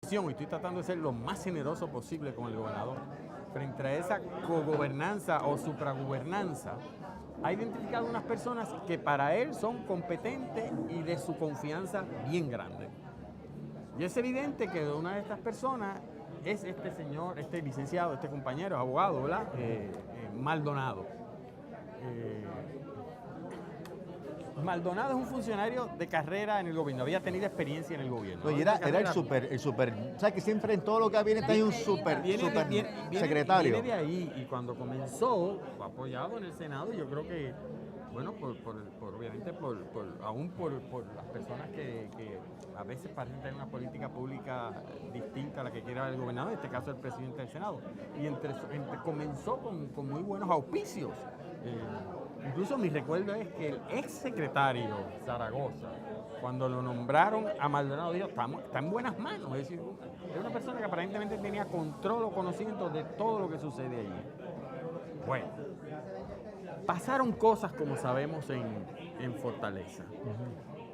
percepción, y estoy tratando de ser lo más generoso posible con el gobernador, frente a esa cogobernanza o supragobernanza, ha identificado unas personas que para él son competentes y de su confianza bien grande. Y es evidente que una de estas personas es este señor, este licenciado, este compañero, abogado, ¿verdad? Maldonado. Maldonado es un funcionario de carrera en el gobierno, había tenido experiencia en el gobierno. Oye, era el super, ¿sabes que siempre en todo lo que viene hay un super secretario? Viene de ahí, y cuando comenzó, fue apoyado en el Senado, y yo creo que, bueno, obviamente, aún por las personas que a veces parecen tener una política pública distinta a la que quiera el gobernador, en este caso el presidente del Senado. Y comenzó con muy buenos auspicios. Incluso mi recuerdo es que el ex secretario Zaragoza, cuando lo nombraron a Maldonado, dijo, está en buenas manos. Es decir, es una persona que aparentemente tenía control o conocimiento de todo lo que sucede allí. Bueno, pasaron cosas, como sabemos, en Fortaleza.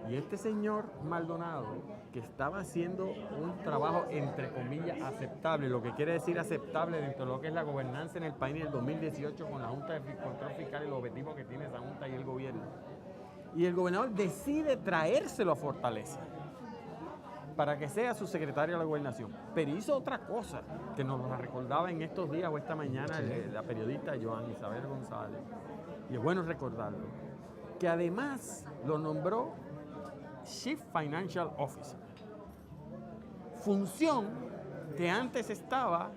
Y este señor Maldonado, que estaba haciendo un trabajo, entre comillas, aceptable, lo que quiere decir aceptable dentro de lo que es la gobernanza en el país en el 2018 con la Junta de Control Fiscal y los objetivos que tiene esa Junta y el gobierno. Y el gobernador decide traérselo a Fortaleza para que sea su secretario de la gobernación. Pero hizo otra cosa que nos la recordaba en estos días o esta mañana la periodista Joan Isabel González. Y es bueno recordarlo. Que además lo nombró Chief Financial Officer. Función que antes estaba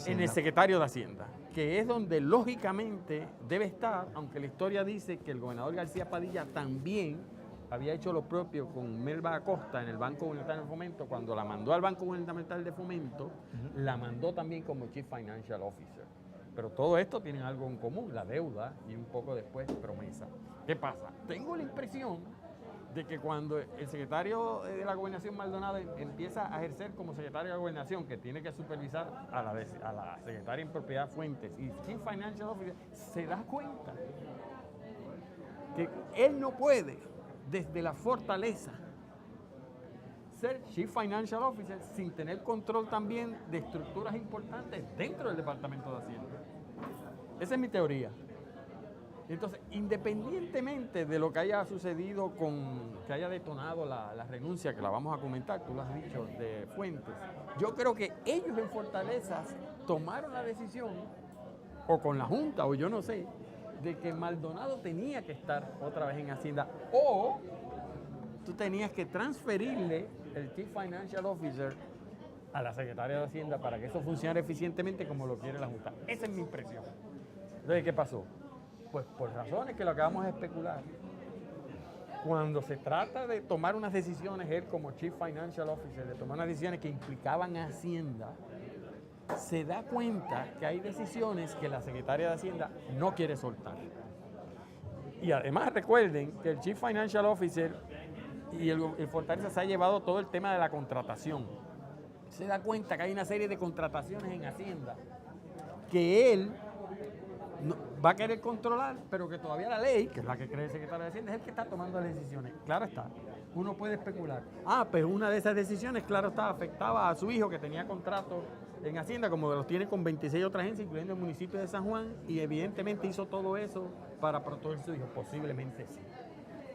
en el secretario de Hacienda, que es donde lógicamente debe estar, aunque la historia dice que el gobernador García Padilla también había hecho lo propio con Melba Acosta en el Banco Gubernamental de Fomento. Cuando la mandó al Banco Gubernamental de Fomento, la mandó también como Chief Financial Officer. Pero todo esto tiene algo en común, la deuda y un poco después promesa. ¿Qué pasa? Tengo la impresión de que cuando el secretario de la Gobernación Maldonado empieza a ejercer como secretario de la Gobernación, que tiene que supervisar a la secretaria en propiedad Fuentes y Chief Financial Officer, se da cuenta que él no puede, desde la fortaleza, ser Chief Financial Officer sin tener control también de estructuras importantes dentro del Departamento de Hacienda. Esa es mi teoría. Entonces, independientemente de lo que haya sucedido que haya detonado la renuncia, que la vamos a comentar, tú lo has dicho, de Fuentes, yo creo que ellos en Fortaleza tomaron la decisión, o con la Junta, o yo no sé, de que Maldonado tenía que estar otra vez en Hacienda, o tú tenías que transferirle el Chief Financial Officer a la Secretaria de Hacienda para que eso funcionara eficientemente como lo quiere la Junta. Esa es mi impresión. Entonces, ¿qué pasó? Pues por razones que lo acabamos de especular, cuando se trata de tomar unas decisiones, él como Chief Financial Officer, de tomar unas decisiones que implicaban a Hacienda, se da cuenta que hay decisiones que la Secretaria de Hacienda no quiere soltar. Y además recuerden que el Chief Financial Officer y el Fortaleza se ha llevado todo el tema de la contratación. Se da cuenta que hay una serie de contrataciones en Hacienda que él va a querer controlar, pero que todavía la ley, que es la que cree el secretario de Hacienda, es el que está tomando las decisiones. Claro está, uno puede especular. Pues una de esas decisiones, claro está, afectaba a su hijo que tenía contrato en Hacienda, como los tiene con 26 otras agencias, incluyendo el municipio de San Juan, y evidentemente hizo todo eso para proteger a su hijo. Posiblemente sí.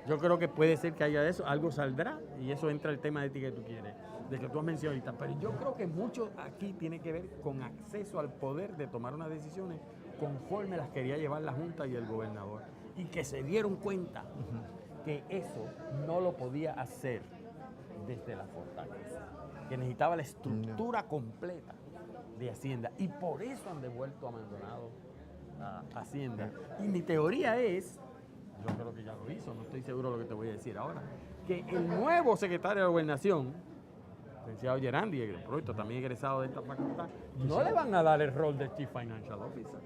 Yo creo que puede ser que haya eso, algo saldrá, y eso entra el tema de ti que tú quieres, de que tú has mencionado ahorita. Pero yo creo que mucho aquí tiene que ver con acceso al poder de tomar unas decisiones conforme las quería llevar la Junta y el gobernador. Y que se dieron cuenta que eso no lo podía hacer desde la fortaleza, que necesitaba la estructura completa de Hacienda. Y por eso han devuelto a Maldonado a Hacienda. Y mi teoría es, yo creo que ya lo hizo, no estoy seguro de lo que te voy a decir ahora, que el nuevo secretario de Gobernación, el licenciado Gerandi, el proyecto también egresado de esta facultad, no le van a dar el rol de Chief Financial Officer,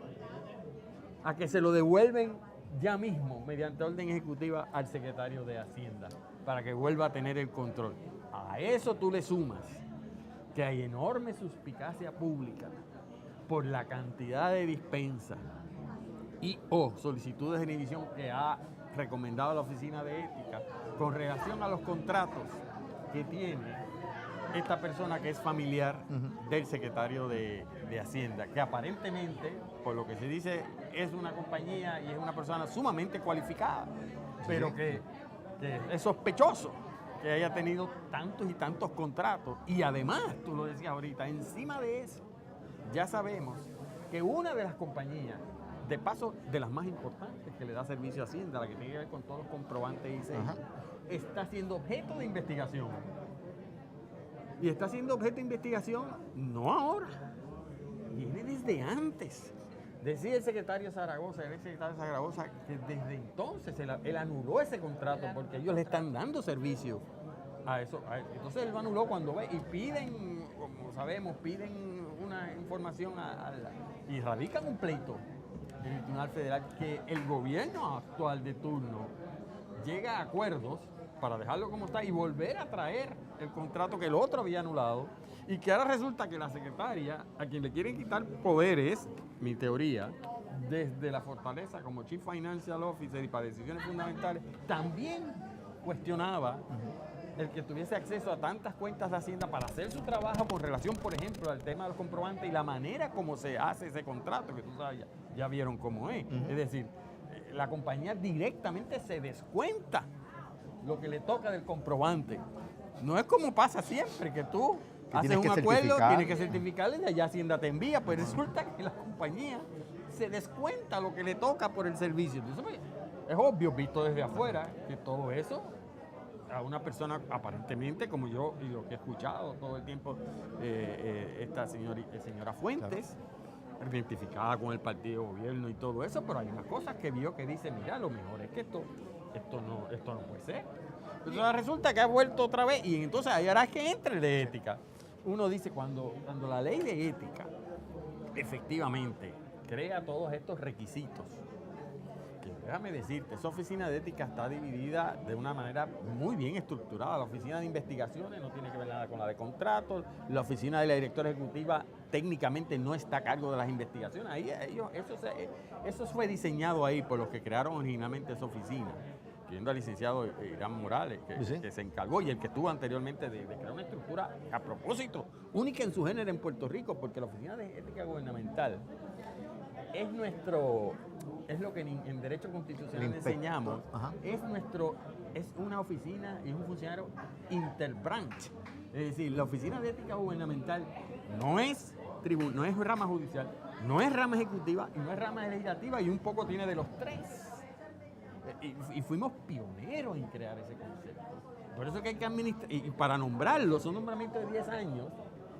a que se lo devuelven ya mismo mediante orden ejecutiva al secretario de Hacienda para que vuelva a tener el control. A eso tú le sumas que hay enorme suspicacia pública por la cantidad de dispensas y o solicitudes de inhibición que ha recomendado la Oficina de Ética con relación a los contratos que tiene esta persona que es familiar del secretario de Hacienda, que aparentemente, por lo que se dice, es una compañía y es una persona sumamente cualificada, pero que es sospechoso que haya tenido tantos y tantos contratos. Y además, tú lo decías ahorita, encima de eso, ya sabemos que una de las compañías, de paso, de las más importantes que le da servicio a Hacienda, la que tiene que ver con todos los comprobantes y sellos, está siendo objeto de investigación. Y está siendo objeto de investigación no ahora, viene desde antes. Decía el secretario Zaragoza, el ex secretario Zaragoza, que desde entonces él anuló ese contrato porque ellos le están dando servicio a eso. Entonces él lo anuló cuando ve y piden, como sabemos, piden una información y radican un pleito en el Tribunal Federal que el gobierno actual de turno llega a acuerdos para dejarlo como está y volver a traer el contrato que el otro había anulado, y que ahora resulta que la secretaria, a quien le quieren quitar poderes, mi teoría, desde la fortaleza como Chief Financial Officer y para decisiones fundamentales, también cuestionaba el que tuviese acceso a tantas cuentas de Hacienda para hacer su trabajo con relación, por ejemplo, al tema de los comprobantes y la manera como se hace ese contrato, que tú sabes, ya vieron cómo es. Es decir, la compañía directamente se descuenta lo que le toca del comprobante. No es como pasa siempre, que tú haces un acuerdo, tienes que certificarle y allá Hacienda te envía, pues resulta que la compañía se descuenta lo que le toca por el servicio. Entonces, pues, es obvio, visto desde afuera, que todo eso a una persona aparentemente, como yo y lo que he escuchado todo el tiempo, esta señora Fuentes, claro, identificada con el partido de gobierno y todo eso, pero hay unas cosas que vio que dice, mira, lo mejor es que esto no puede ser. Entonces resulta que ha vuelto otra vez y entonces ahí hará que entre el de ética. Uno dice, cuando la ley de ética efectivamente crea todos estos requisitos, que déjame decirte, esa oficina de ética está dividida de una manera muy bien estructurada. La oficina de investigaciones no tiene que ver nada con la de contratos, la oficina de la directora ejecutiva técnicamente no está a cargo de las investigaciones. Ahí eso fue diseñado ahí por los que crearon originalmente esa oficina, incluyendo al licenciado Irán Morales, que se encargó, y el que estuvo anteriormente de crear una estructura, a propósito, única en su género en Puerto Rico, porque la Oficina de Ética Gubernamental es lo que en Derecho Constitucional enseñamos, es una oficina y un funcionario interbranch. Es decir, la Oficina de Ética Gubernamental no es rama judicial, no es rama ejecutiva y no es rama legislativa, y un poco tiene de los tres. Y fuimos pioneros en crear ese concepto. Por eso que hay que administrar, y para nombrarlo, son nombramientos de 10 años,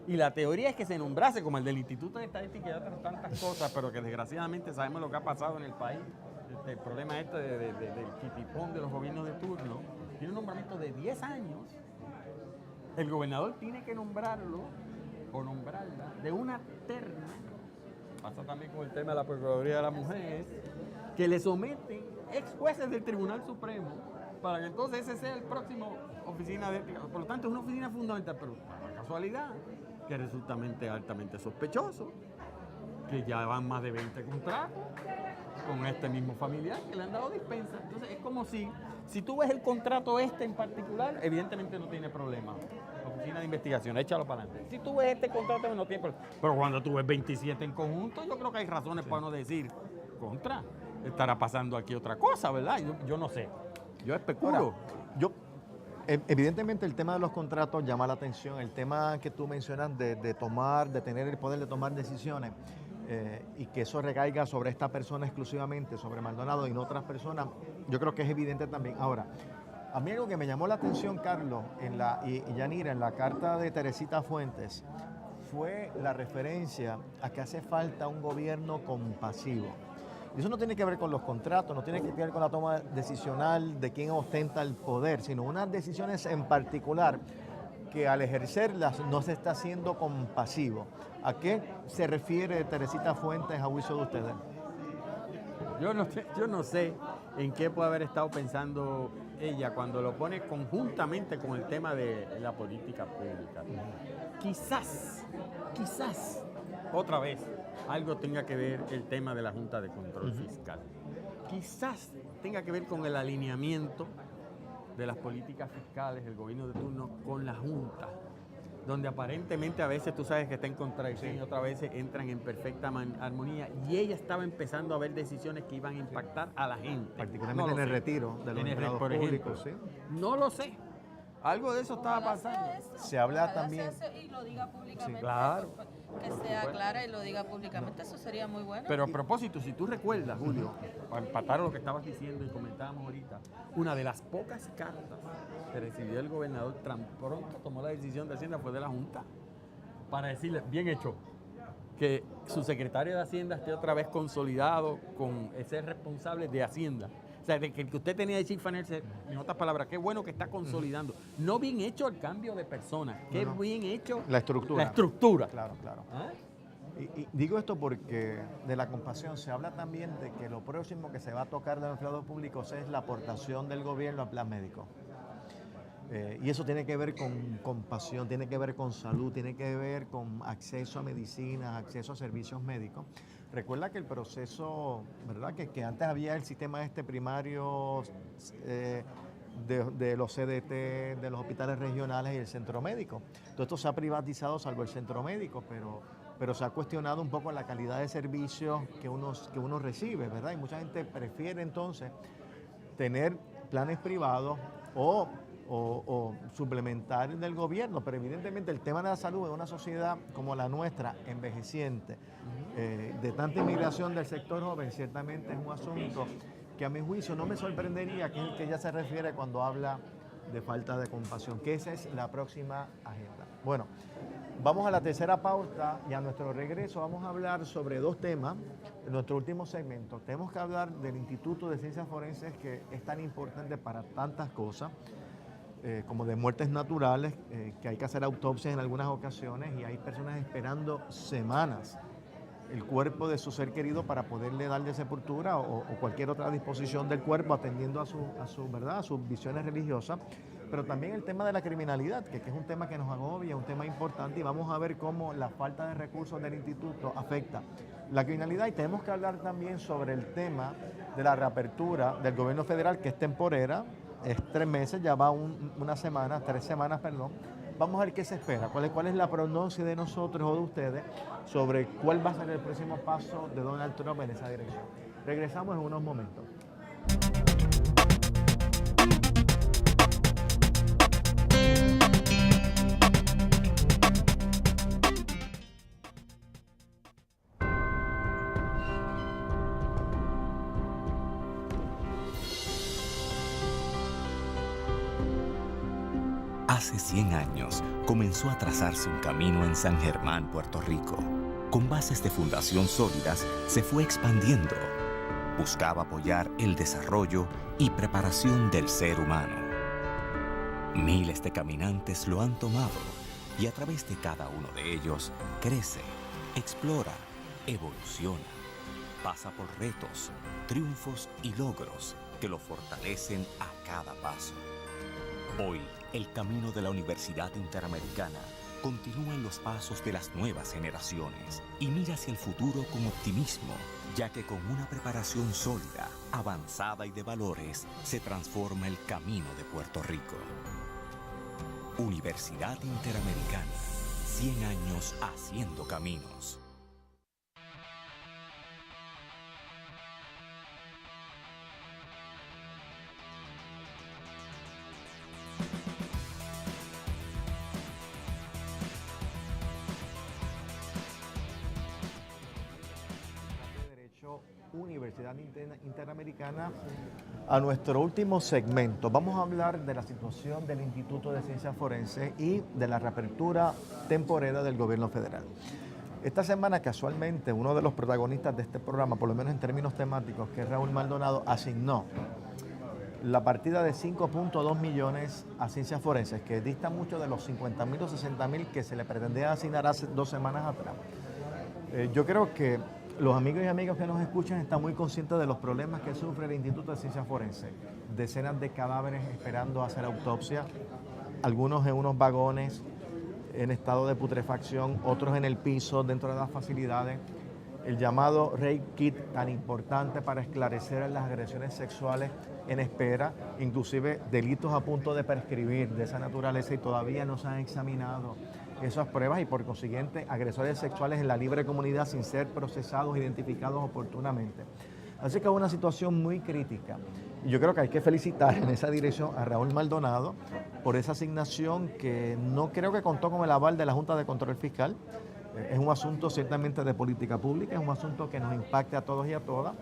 y la teoría es que se nombrase como el del Instituto de Estadística y otras tantas cosas, pero que desgraciadamente sabemos lo que ha pasado en el país, el problema del chipipón de los gobiernos de turno. Tiene un nombramiento de 10 años, el gobernador tiene que nombrarlo o nombrarla de una terna. Pasa también con el tema de la Procuraduría de la Mujer, que le someten ex jueces del Tribunal Supremo para que entonces ese sea el próximo oficina de ética. Por lo tanto, es una oficina fundamental, pero para casualidad, que resulta altamente sospechoso, que ya van más de 20 contratos con este mismo familiar que le han dado dispensa. Entonces, es como si tú ves el contrato en particular, evidentemente no tiene problema. Oficina de investigación, échalo para adelante. Si tú ves este contrato, no tiene problema. Pero cuando tú ves 27 en conjunto, yo creo que hay razones para no decir contra. Estará pasando aquí otra cosa, ¿verdad? Yo no sé. Yo especulo. Evidentemente el tema de los contratos llama la atención. El tema que tú mencionas de tener el poder de tomar decisiones y que eso recaiga sobre esta persona exclusivamente, sobre Maldonado y no otras personas, yo creo que es evidente también. Ahora, a mí algo que me llamó la atención, Carlos, y Yanira, en la carta de Teresita Fuentes, fue la referencia a que hace falta un gobierno compasivo. Y eso no tiene que ver con los contratos, no tiene que ver con la toma decisional de quién ostenta el poder, sino unas decisiones en particular que al ejercerlas no se está haciendo compasivo. ¿A qué se refiere Teresita Fuentes a juicio de ustedes? Yo no sé en qué puede haber estado pensando ella cuando lo pone conjuntamente con el tema de la política pública. Quizás, otra vez, algo tenga que ver el tema de la Junta de Control Fiscal. Quizás tenga que ver con el alineamiento de las políticas fiscales del gobierno de turno con la Junta. donde aparentemente a veces tú sabes que está en contradicción y otras veces entran en perfecta armonía. Y ella estaba empezando a ver decisiones que iban a impactar a la gente. Particularmente en el retiro de los empleados públicos. ¿Sí? No lo sé. Algo de eso estaba pasando. Se habla también. Y lo diga públicamente. Sí, claro. Que sea clara y lo diga públicamente, eso sería muy bueno. Pero a propósito, si tú recuerdas, Julio, para empatar lo que estabas diciendo y comentábamos ahorita, una de las pocas cartas que recibió el gobernador tan pronto tomó la decisión de Hacienda fue de la Junta, para decirle, bien hecho, que su secretario de Hacienda esté otra vez consolidado con ser responsable de Hacienda. O sea, de que el que usted tenía de Chief Financial, en otras palabras, qué bueno que está consolidando. No bien hecho el cambio de personas, qué bien hecho la estructura. La estructura. Claro, claro. ¿Ah? Y digo esto porque de la compasión se habla también de que lo próximo que se va a tocar de los empleados públicos es la aportación del gobierno al plan médico. Y eso tiene que ver con compasión, tiene que ver con salud, tiene que ver con acceso a medicinas, acceso a servicios médicos. Recuerda que el proceso, ¿verdad? Que antes había el sistema primario de los CDT, de los hospitales regionales y el centro médico. Todo esto se ha privatizado salvo el centro médico, pero se ha cuestionado un poco la calidad de servicios que uno recibe, ¿verdad? Y mucha gente prefiere entonces tener planes privados o suplementar del gobierno, pero evidentemente el tema de la salud en una sociedad como la nuestra, envejeciente, de tanta inmigración del sector joven, ciertamente es un asunto que a mi juicio no me sorprendería que es el que ella se refiere cuando habla de falta de compasión, que esa es la próxima agenda. Bueno, vamos a la tercera pauta y a nuestro regreso vamos a hablar sobre dos temas en nuestro último segmento. Tenemos que hablar del Instituto de Ciencias Forenses, que es tan importante para tantas cosas, como de muertes naturales, que hay que hacer autopsias en algunas ocasiones y hay personas esperando semanas el cuerpo de su ser querido para poderle darle sepultura o cualquier otra disposición del cuerpo atendiendo a sus visiones religiosas, pero también el tema de la criminalidad, que es un tema que nos agobia, un tema importante, y vamos a ver cómo la falta de recursos del instituto afecta la criminalidad. Y tenemos que hablar también sobre el tema de la reapertura del gobierno federal, que es temporera, es 3 meses, ya va 3 semanas, perdón. Vamos a ver qué se espera, cuál es la prognosis de nosotros o de ustedes sobre cuál va a ser el próximo paso de Donald Trump en esa dirección. Regresamos en unos momentos. Hace 100 años comenzó a trazarse un camino en San Germán, Puerto Rico. Con bases de fundación sólidas, se fue expandiendo. Buscaba apoyar el desarrollo y preparación del ser humano. Miles de caminantes lo han tomado y a través de cada uno de ellos crece, explora, evoluciona. Pasa por retos, triunfos y logros que lo fortalecen a cada paso. Hoy, el camino de la Universidad Interamericana continúa en los pasos de las nuevas generaciones y mira hacia el futuro con optimismo, ya que con una preparación sólida, avanzada y de valores, se transforma el camino de Puerto Rico. Universidad Interamericana, 100 años haciendo caminos. Universidad Interamericana, a nuestro último segmento. Vamos a hablar de la situación del Instituto de Ciencias Forenses y de la reapertura temporera del gobierno federal. Esta semana, casualmente, uno de los protagonistas de este programa, por lo menos en términos temáticos, que es Raúl Maldonado, asignó la partida de 5.2 millones a Ciencias Forenses, que dista mucho de los 50.000 o 60.000 que se le pretendía asignar hace 2 semanas atrás. Yo creo que los amigos y amigas que nos escuchan están muy conscientes de los problemas que sufre el Instituto de Ciencias Forenses. Decenas de cadáveres esperando hacer autopsia, algunos en unos vagones en estado de putrefacción, otros en el piso dentro de las facilidades. El llamado Rape Kit, tan importante para esclarecer las agresiones sexuales en espera, inclusive delitos a punto de prescribir de esa naturaleza y todavía no se han examinado esas pruebas y por consiguiente agresores sexuales en la libre comunidad sin ser procesados, identificados oportunamente. Así que es una situación muy crítica. Y yo creo que hay que felicitar en esa dirección a Raúl Maldonado por esa asignación que no creo que contó con el aval de la Junta de Control Fiscal. Es un asunto ciertamente de política pública, es un asunto que nos impacta a todos y a todas.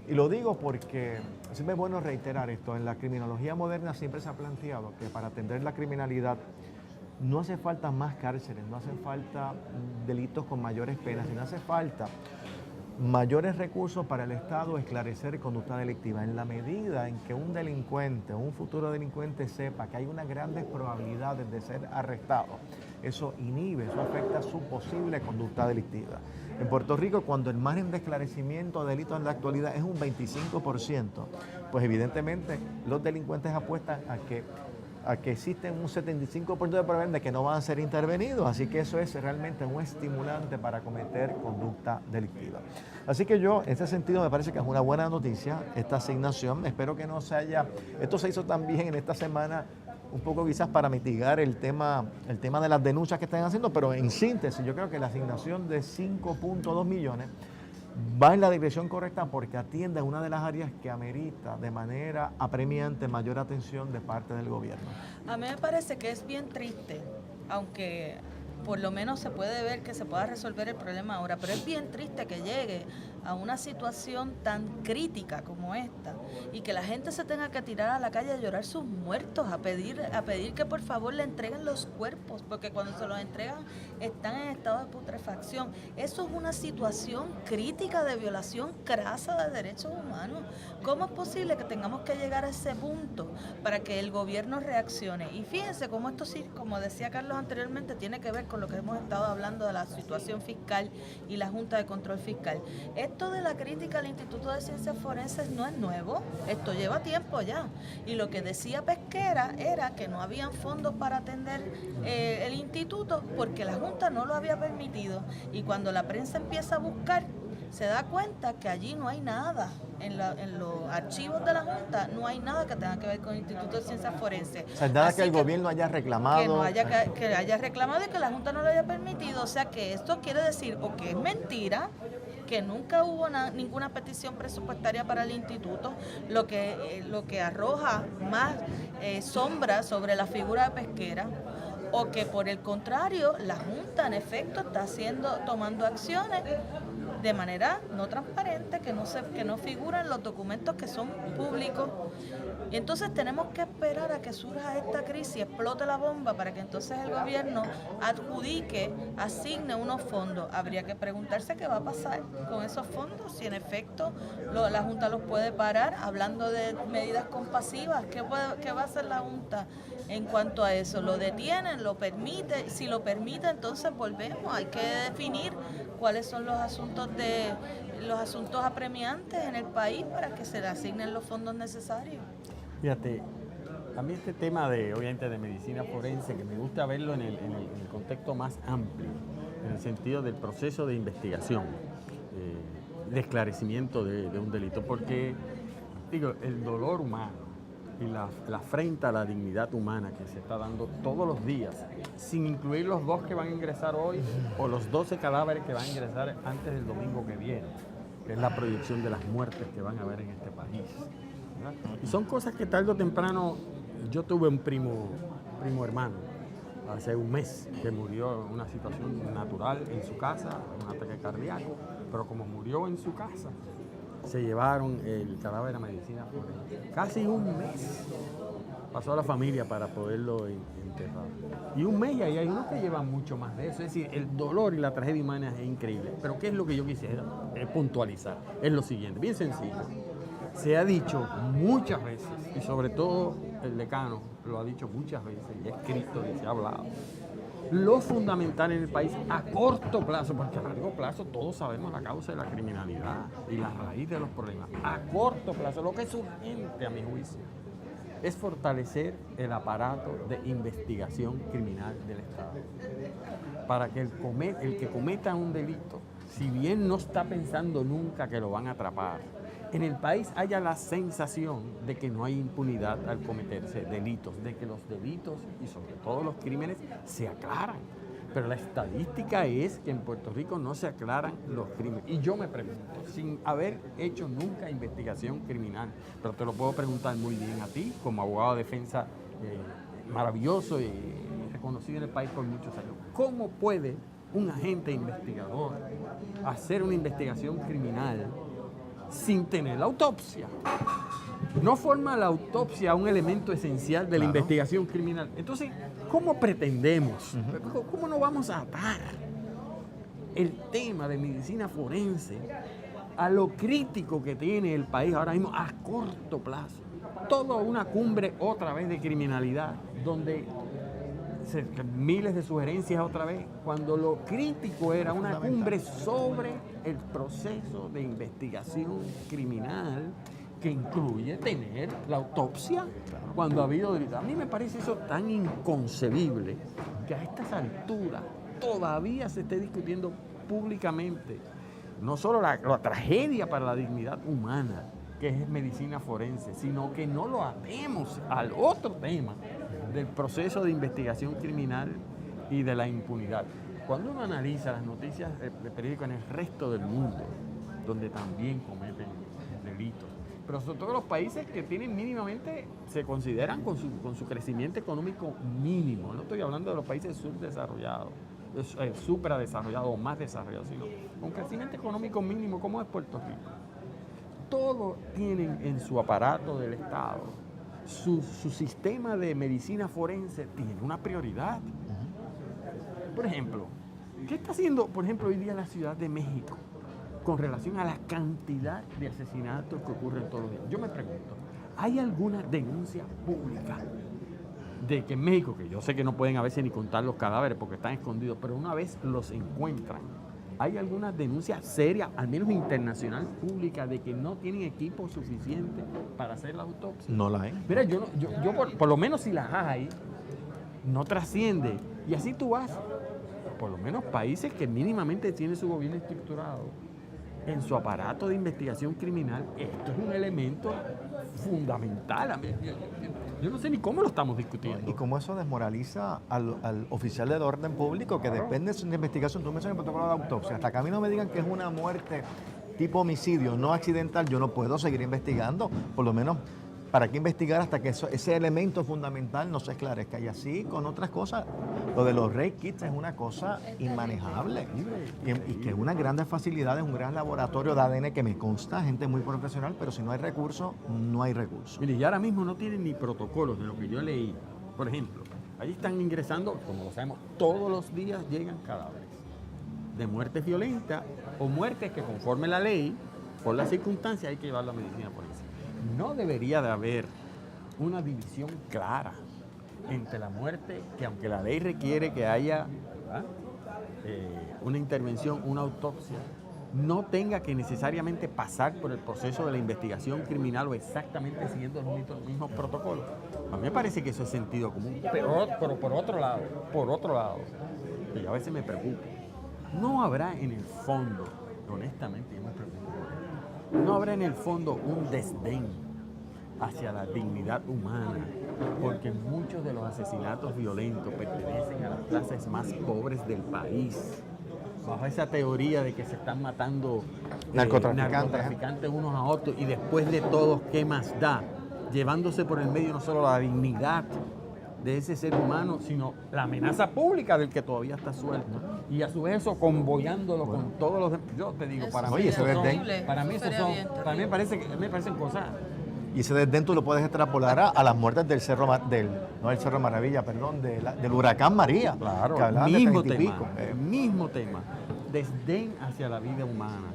Y lo digo porque siempre es bueno reiterar esto. En la criminología moderna siempre se ha planteado que para atender la criminalidad no hace falta más cárceles, no hacen falta delitos con mayores penas, sino hace falta mayores recursos para el Estado esclarecer conducta delictiva. En la medida en que un delincuente o un futuro delincuente sepa que hay unas grandes probabilidades de ser arrestado, eso inhibe, eso afecta su posible conducta delictiva. En Puerto Rico, cuando el margen de esclarecimiento de delitos en la actualidad es un 25%, pues evidentemente los delincuentes apuestan a que existen un 75% de probabilidad de que no van a ser intervenidos, así que eso es realmente un estimulante para cometer conducta delictiva. Así que yo, en ese sentido, me parece que es una buena noticia esta asignación. Espero que no se haya... Esto se hizo también en esta semana un poco quizás para mitigar el tema de las denuncias que están haciendo, pero en síntesis yo creo que la asignación de 5.2 millones va en la dirección correcta porque atiende a una de las áreas que amerita de manera apremiante mayor atención de parte del gobierno. A mí me parece que es bien triste, aunque por lo menos se puede ver que se pueda resolver el problema ahora, pero es bien triste que llegue a una situación tan crítica como esta y que la gente se tenga que tirar a la calle a llorar sus muertos, a pedir que por favor le entreguen los cuerpos, porque cuando se los entregan están en estado de putrefacción. Eso es una situación crítica de violación crasa de derechos humanos. ¿Cómo es posible que tengamos que llegar a ese punto para que el gobierno reaccione? Y fíjense cómo esto sí, como decía Carlos anteriormente, tiene que ver con lo que hemos estado hablando de la situación fiscal y la Junta de Control Fiscal. Esto de la crítica al Instituto de Ciencias Forenses no es nuevo, esto lleva tiempo ya. Y lo que decía Pesquera era que no habían fondos para atender el instituto porque la Junta no lo había permitido. Y cuando la prensa empieza a buscar, se da cuenta que allí no hay nada. En los archivos de la Junta no hay nada que tenga que ver con el Instituto de Ciencias Forenses. O sea, nada que el gobierno haya reclamado. Que haya reclamado y que la Junta no lo haya permitido. O sea que esto quiere decir o que es mentira, que nunca hubo ninguna petición presupuestaria para el instituto, lo que arroja más sombra sobre la figura de Pesquera, o que por el contrario la Junta en efecto está tomando acciones de manera no transparente, que no figuran los documentos que son públicos. Y entonces tenemos que esperar a que surja esta crisis, explote la bomba, para que entonces el gobierno asigne unos fondos. Habría que preguntarse qué va a pasar con esos fondos, si en efecto la Junta los puede parar, hablando de medidas compasivas. ¿Qué va a hacer la Junta en cuanto a eso? ¿Lo detienen? ¿Lo permite? Si lo permite, entonces volvemos. Hay que definir cuáles son los asuntos apremiantes en el país para que se le asignen los fondos necesarios. Fíjate, a mí este tema obviamente de medicina forense, que me gusta verlo en el contexto más amplio, en el sentido del proceso de investigación, de esclarecimiento de un delito, porque digo, el dolor humano y la afrenta a la dignidad humana que se está dando todos los días, sin incluir los 2 que van a ingresar hoy o los 12 cadáveres que van a ingresar antes del domingo que viene, que es la proyección de las muertes que van a haber en este país, ¿verdad? Y son cosas que tarde o temprano... Yo tuve un primo hermano hace un mes que murió en una situación natural en su casa, un ataque cardíaco, pero como murió en su casa, se llevaron el cadáver a medicina forense. Casi un mes pasó a la familia para poderlo enterrar. Y un mes, y ahí hay unos que llevan mucho más de eso. Es decir, el dolor y la tragedia humana es increíble. Pero ¿qué es lo que yo quisiera puntualizar? Es lo siguiente, bien sencillo. Se ha dicho muchas veces, y sobre todo el decano lo ha dicho muchas veces, y ha escrito y se ha hablado, lo fundamental en el país a corto plazo, porque a largo plazo todos sabemos la causa de la criminalidad y la raíz de los problemas. A corto plazo, lo que es urgente a mi juicio, es fortalecer el aparato de investigación criminal del Estado. Para que el que cometa un delito, si bien no está pensando nunca que lo van a atrapar, en el país haya la sensación de que no hay impunidad al cometerse delitos, de que los delitos y sobre todo los crímenes se aclaran. Pero la estadística es que en Puerto Rico no se aclaran los crímenes. Y yo me pregunto, sin haber hecho nunca investigación criminal, pero te lo puedo preguntar muy bien a ti, como abogado de defensa maravilloso y reconocido en el país por muchos años, ¿cómo puede un agente investigador hacer una investigación criminal sin tener la autopsia? No forma la autopsia un elemento esencial de la investigación criminal. Entonces, ¿cómo pretendemos? ¿Cómo no vamos a atar el tema de medicina forense a lo crítico que tiene el país ahora mismo a corto plazo? Toda una cumbre otra vez de criminalidad, donde miles de sugerencias otra vez, cuando lo crítico era una cumbre sobre el proceso de investigación criminal que incluye tener la autopsia cuando ha habido delito. A mí me parece eso tan inconcebible que a estas alturas todavía se esté discutiendo públicamente no solo la tragedia para la dignidad humana que es medicina forense, sino que no lo atemos al otro tema del proceso de investigación criminal y de la impunidad. Cuando uno analiza las noticias de periódicos en el resto del mundo, donde también cometen delitos, pero sobre todo los países que tienen mínimamente, se consideran con su crecimiento económico mínimo, no estoy hablando de los países subdesarrollados, supradesarrollados o más desarrollados, sino con crecimiento económico mínimo, como es Puerto Rico. Todos tienen en su aparato del Estado, su sistema de medicina forense tiene una prioridad. Por ejemplo, ¿qué está haciendo, por ejemplo, hoy día la Ciudad de México con relación a la cantidad de asesinatos que ocurren todos los días? Yo me pregunto, ¿hay alguna denuncia pública de que en México, que yo sé que no pueden a veces ni contar los cadáveres porque están escondidos, pero una vez los encuentran, ¿hay alguna denuncia seria, al menos internacional, pública, de que no tienen equipo suficiente para hacer la autopsia? No la hay. Mira, yo por lo menos si las hay, no trasciende. Y así tú vas, por lo menos países que mínimamente tienen su gobierno estructurado, en su aparato de investigación criminal, esto es un elemento fundamental. Yo no sé ni cómo lo estamos discutiendo. Y cómo eso desmoraliza al oficial del orden público que depende de una investigación. Tú mencionas el protocolo de autopsia. Hasta que a mí no me digan que es una muerte tipo homicidio, no accidental, yo no puedo seguir investigando. Por lo menos, ¿para qué investigar hasta que ese elemento fundamental no se esclarezca? Y así con otras cosas. Lo de los rape kits es una cosa inmanejable. Y que unas grandes facilidades, un gran laboratorio de ADN que me consta, gente muy profesional, pero si no hay recursos, no hay recursos. Mire, y ahora mismo no tienen ni protocolos de lo que yo leí. Por ejemplo, ahí están ingresando, como lo sabemos, todos los días llegan cadáveres de muertes violentas o muertes que conforme la ley, por las circunstancias, hay que llevar la medicina forense. No debería de haber una división clara entre la muerte, que aunque la ley requiere que haya una intervención, una autopsia, no tenga que necesariamente pasar por el proceso de la investigación criminal o exactamente siguiendo los mismos protocolos. A mí me parece que eso es sentido común. Pero por otro lado, que yo a veces me preocupo, no habrá en el fondo, honestamente yo me preocupo, no habrá en el fondo un desdén hacia la dignidad humana, porque muchos de los asesinatos violentos pertenecen a las clases más pobres del país. Bajo esa teoría de que se están matando narcotraficantes unos a otros y después de todos, ¿qué más da? Llevándose por el medio no solo la dignidad de ese ser humano, sino la amenaza pública del que todavía está suelto. Y a su vez eso convoyándolo con todos los demás. Yo te digo, para mí eso me parecen cosas. Y ese desdén tú lo puedes extrapolar a las muertes del Cerro Maravilla, del huracán María. Claro, que hablaban mismo de 30 y pico. Mismo tema. Desdén hacia la vida humana.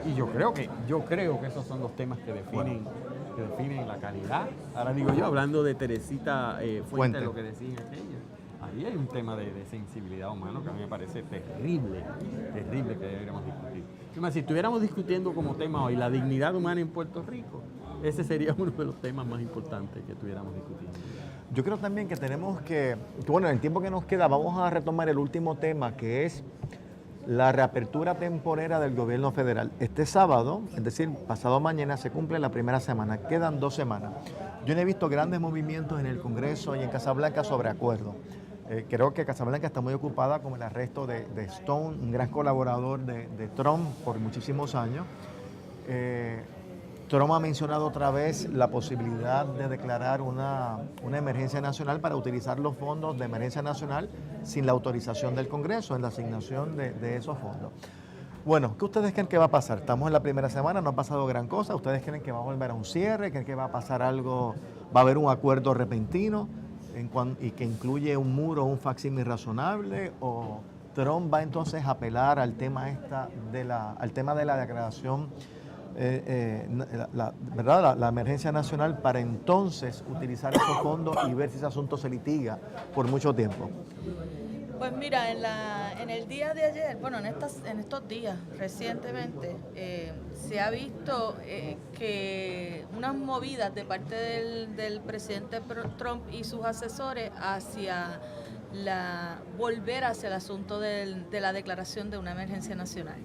Y yo creo que esos son los temas que definen la calidad. Ahora digo yo, hablando de Teresita Fuente, lo que decía aquella. Ahí hay un tema de sensibilidad humana que a mí me parece terrible que deberíamos discutir. Si estuviéramos discutiendo como tema hoy la dignidad humana en Puerto Rico, ese sería uno de los temas más importantes que estuviéramos discutiendo. Yo creo también que tenemos que, bueno, en el tiempo que nos queda, vamos a retomar el último tema, que es la reapertura temporera del gobierno federal. Este sábado, es decir, pasado mañana, se cumple la primera semana. Quedan 2 semanas. Yo no he visto grandes movimientos en el Congreso y en Casa Blanca sobre acuerdos. Creo que Casablanca está muy ocupada con el arresto de Stone, un gran colaborador de Trump por muchísimos años. Trump ha mencionado otra vez la posibilidad de declarar una emergencia nacional para utilizar los fondos de emergencia nacional sin la autorización del Congreso en la asignación de esos fondos. Bueno, ¿qué ustedes creen que va a pasar? Estamos en la primera semana, no ha pasado gran cosa. ¿Ustedes creen que va a volver a un cierre? ¿Creen que va a pasar algo, va a haber un acuerdo repentino y que incluye un muro, un facsímil razonable? ¿O Trump va entonces a apelar al tema al tema de la declaración, ¿verdad? La emergencia nacional para entonces utilizar esos fondos y ver si ese asunto se litiga por mucho tiempo? Pues mira, en el día de ayer, bueno, en estos días recientemente, se ha visto que unas movidas de parte del presidente Trump y sus asesores hacia volver hacia el asunto de la declaración de una emergencia nacional.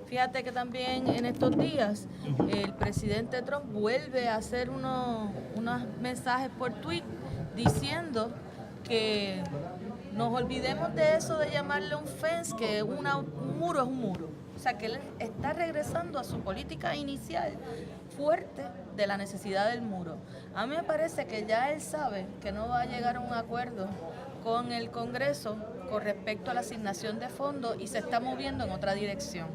Fíjate que también en estos días el presidente Trump vuelve a hacer unos mensajes por tweet diciendo que nos olvidemos de eso de llamarle un fence, que un muro es un muro. O sea, que él está regresando a su política inicial fuerte de la necesidad del muro. A mí me parece que ya él sabe que no va a llegar a un acuerdo con el Congreso con respecto a la asignación de fondos y se está moviendo en otra dirección.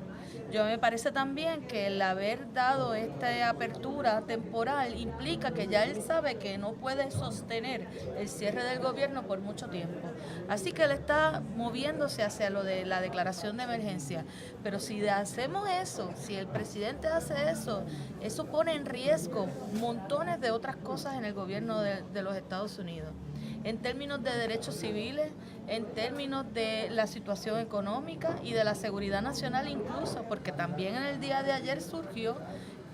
Yo me parece también que el haber dado esta apertura temporal implica que ya él sabe que no puede sostener el cierre del gobierno por mucho tiempo. Así que él está moviéndose hacia lo de la declaración de emergencia. Pero si hacemos eso, si el presidente hace eso, eso pone en riesgo montones de otras cosas en el gobierno de los Estados Unidos. En términos de derechos civiles, en términos de la situación económica y de la seguridad nacional incluso, porque también en el día de ayer surgió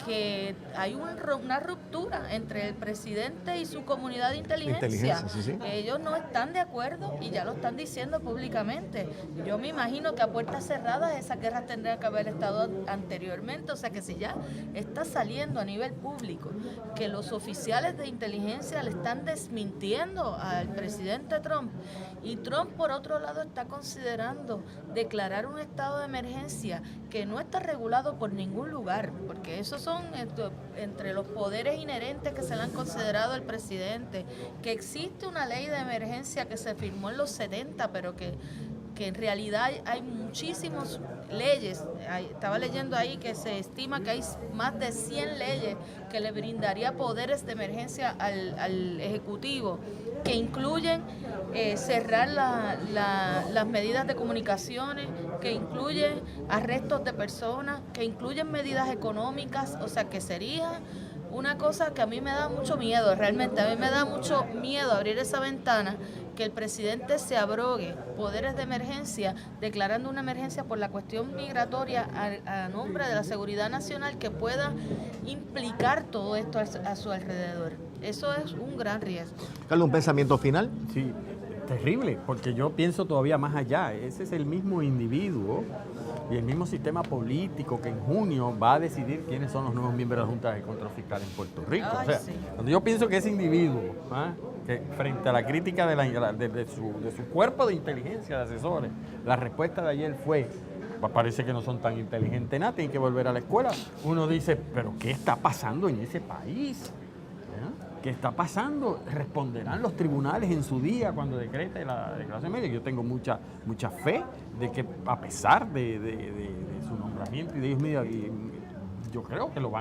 que hay una ruptura entre el presidente y su comunidad de inteligencia. Sí. Ellos no están de acuerdo y ya lo están diciendo públicamente. Yo me imagino que a puertas cerradas esas guerras tendrían que haber estado anteriormente, o sea que si ya está saliendo a nivel público que los oficiales de inteligencia le están desmintiendo al presidente Trump, y Trump por otro lado está considerando declarar un estado de emergencia que no está regulado por ningún lugar, porque esos son entre los poderes inherentes que se le han considerado al presidente, que existe una ley de emergencia que se firmó en los 70, pero que en realidad hay muchísimas leyes. Estaba leyendo ahí que se estima que hay más de 100 leyes que le brindaría poderes de emergencia al Ejecutivo, que incluyen cerrar las medidas de comunicaciones, que incluyen arrestos de personas, que incluyen medidas económicas, o sea que sería una cosa que a mí me da mucho miedo, realmente a mí me da mucho miedo abrir esa ventana, que el presidente se abrogue poderes de emergencia, declarando una emergencia por la cuestión migratoria a nombre de la seguridad nacional, que pueda implicar todo esto a su alrededor. Eso es un gran riesgo. Carlos, ¿un pensamiento final? Sí, terrible, porque yo pienso todavía más allá. Ese es el mismo individuo y el mismo sistema político que en junio va a decidir quiénes son los nuevos miembros de la Junta de Control Fiscal en Puerto Rico. Ay, o sea, sí. cuando yo pienso que ese individuo, que frente a la crítica de su cuerpo de inteligencia, de asesores, la respuesta de ayer fue: parece que no son tan inteligentes nada, tienen que volver a la escuela. Uno dice, ¿pero qué está pasando en ese país? ¿Qué está pasando? ¿Responderán los tribunales en su día cuando decrete la declaración de emergencia? Yo tengo mucha fe de que, a pesar de su nombramiento y de ellos mismos, yo creo que lo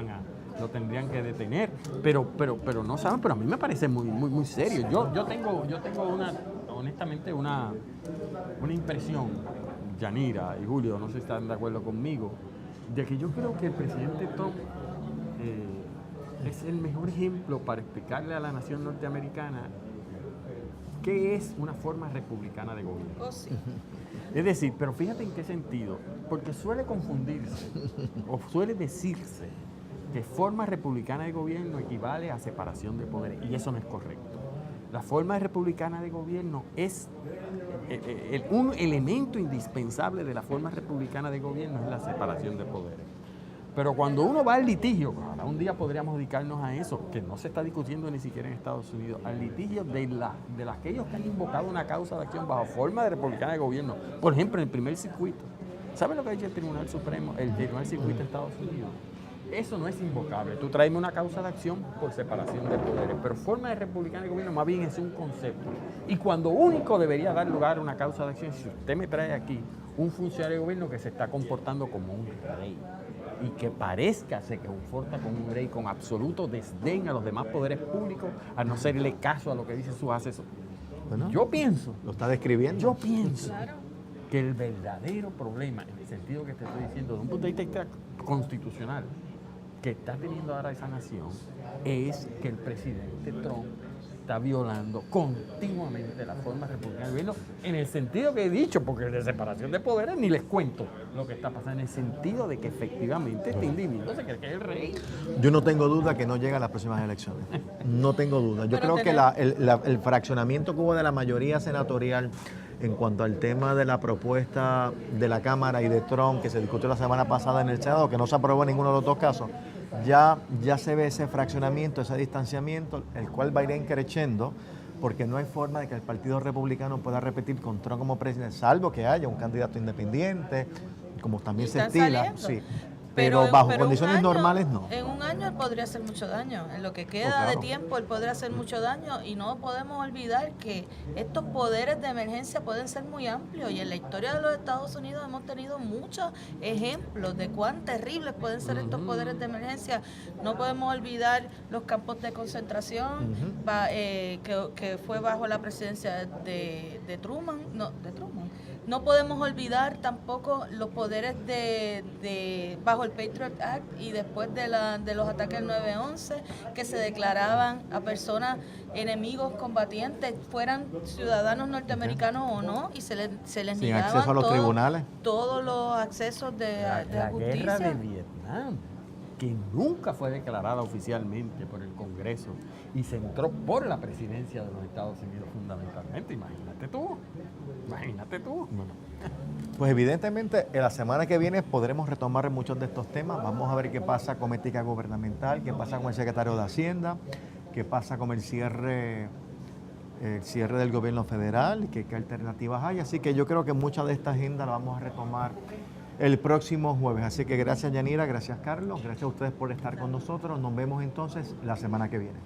tendrían que detener, pero no saben. Pero a mí me parece muy serio. Yo tengo honestamente una impresión, Yanira y Julio, no sé si están de acuerdo conmigo, de que yo creo que el presidente Trump es el mejor ejemplo para explicarle a la nación norteamericana qué es una forma republicana de gobierno. Oh, sí. Es decir, pero fíjate en qué sentido, porque suele confundirse o suele decirse que forma republicana de gobierno equivale a separación de poderes, y eso no es correcto. La forma republicana de gobierno es un elemento indispensable de la forma republicana de gobierno, es la separación de poderes. Pero cuando uno va al litigio, ahora un día podríamos dedicarnos a eso, que no se está discutiendo ni siquiera en Estados Unidos, al litigio de aquellos que han invocado una causa de acción bajo forma de republicana de gobierno. Por ejemplo, en el primer circuito. ¿Sabe lo que ha dicho el Tribunal Supremo, el Tribunal Circuito de Estados Unidos? Eso no es invocable. Tú tráeme una causa de acción por separación de poderes, pero forma de republicana de gobierno más bien es un concepto. Y cuando único debería dar lugar a una causa de acción, si usted me trae aquí un funcionario de gobierno que se está comportando como un rey y que parezca que se comporta como un rey con absoluto desdén a los demás poderes públicos, a no hacerle caso a lo que dicen sus asesores. Bueno, yo pienso, lo está describiendo. Yo pienso que el verdadero problema, en el sentido que te estoy diciendo, de un punto de vista constitucional, que está teniendo ahora esa nación, es que el presidente Trump está violando continuamente la forma republicana de gobierno, en el sentido que he dicho, porque de separación de poderes ni les cuento lo que está pasando, en el sentido de que efectivamente este individuo se cree que es el rey. Yo no tengo duda que no llega a las próximas elecciones. No tengo duda. Yo creo que el fraccionamiento que hubo de la mayoría senatorial en cuanto al tema de la propuesta de la Cámara y de Trump, que se discutió la semana pasada en el Senado, que no se aprobó en ninguno de los dos casos, ya se ve ese fraccionamiento, ese distanciamiento, el cual va a ir creciendo, porque no hay forma de que el Partido Republicano pueda repetir con Trump como presidente, salvo que haya un candidato independiente, como también se estila. Sí. Pero bajo condiciones normales no. En un año él podría hacer mucho daño. En lo que queda de tiempo él podría hacer mucho daño, y no podemos olvidar que estos poderes de emergencia pueden ser muy amplios, y en la historia de los Estados Unidos hemos tenido muchos ejemplos de cuán terribles pueden ser estos poderes de emergencia. No podemos olvidar los campos de concentración que fue bajo la presidencia de Truman. No podemos olvidar tampoco los poderes bajo el Patriot Act y después de los ataques del 9/11, que se declaraban a personas enemigos combatientes, fueran ciudadanos norteamericanos o no, y se les negaban acceso a los tribunales, todos los accesos de la justicia. Guerra de Vietnam, que nunca fue declarada oficialmente por el Congreso y se entró por la presidencia de los Estados Unidos fundamentalmente. Imagínate tú. Bueno. Pues evidentemente en la semana que viene podremos retomar muchos de estos temas. Vamos a ver qué pasa con ética gubernamental, qué pasa con el secretario de Hacienda, qué pasa con el cierre del gobierno federal y qué alternativas hay. Así que yo creo que mucha de esta agenda la vamos a retomar el próximo jueves. Así que gracias, Yanira, gracias, Carlos, gracias a ustedes por estar con nosotros. Nos vemos entonces la semana que viene.